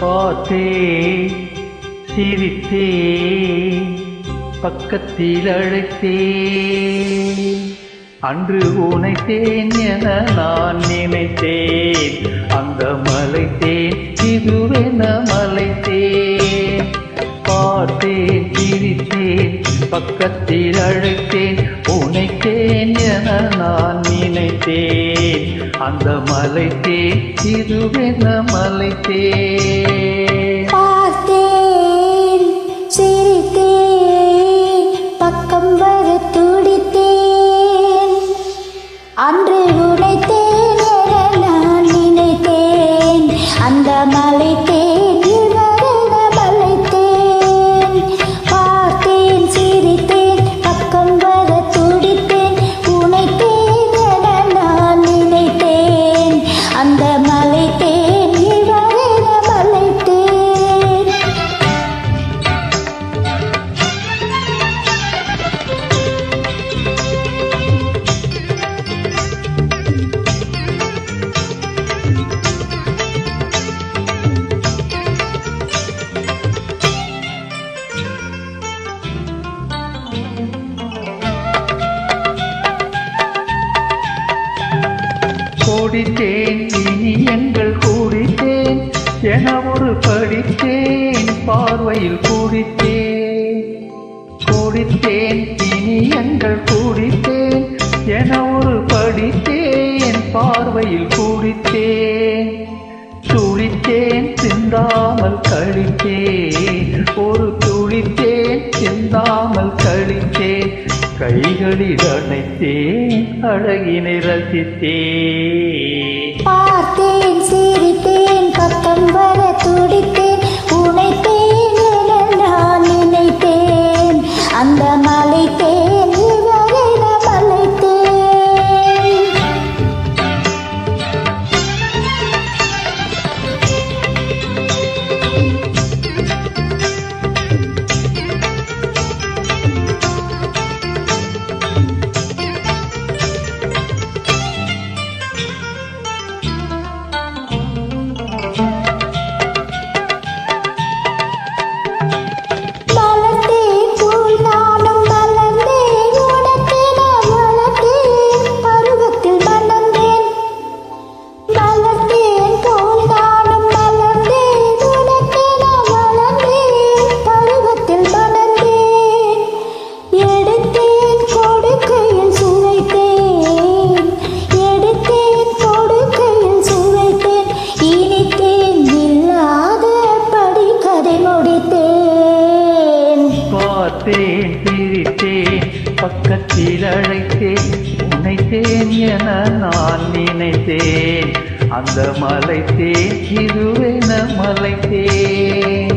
பார்த்தேன் சிரித்தேன் பக்கத்தில் அழைத்தேன் அன்று உனைத்தேன் என நான் நினைத்தேன் அந்த மலைத்தேன் இதுவென மலைத்தேன் பார்த்தேன் சிரித்தேன் பக்கத்தில் அழைத்தேன் உனைத்தேன் என நான் நினைத்தேன் அந்த மலைத்தேன் இதுவென மலைத்தேன் பார்த்தேன் சிரித்தேன் பக்கம் வர துடித்தேன் அன்று உனைத்தேன் என நான் நினைத்தேன் அந்த மலைத்தேன் இதுவென மலைத்தேன் பார்த்தேன் சிரித்தேன் பக்கம் வர துடித்தேன் உனைத்தேன் என நான் நினைத்தேன் அந்த மலைத்தேன் இதுவென மலைத்தேன் கூடித்தேன் இனி எங்கள் கூடித்தேன் என ஒரு படித்தேன் பார்வையில் கூடித்தேன் கூடித்தேன் இனி எங்கள் கூடித்தேன் என ஒரு படித்தேன் பார்வையில் கூடித்தேன் துளித்தேன் சிந்தாமல் கழித்தேன் ஒரு துளித்தேன் சிந்தாமல் கழித்தேன் கைகளில் அணைத்தேன் அழகினை ரசித்தேன் பார்த்தேன் சிரித்தேன் பக்கம் வர துடித்தேன் உனைத்தேன் என நான் நினைத்தேன் அந்த மலைத்தேன் இதுவென மலைத்தேன் பார்த்தேன் சிரித்தேன் பக்கத்தில் அழைத்தேன் உனைத்தேன் என நான் நினைத்தேன் அந்த மலைத்தேன் இதுவென மலைத்தேன்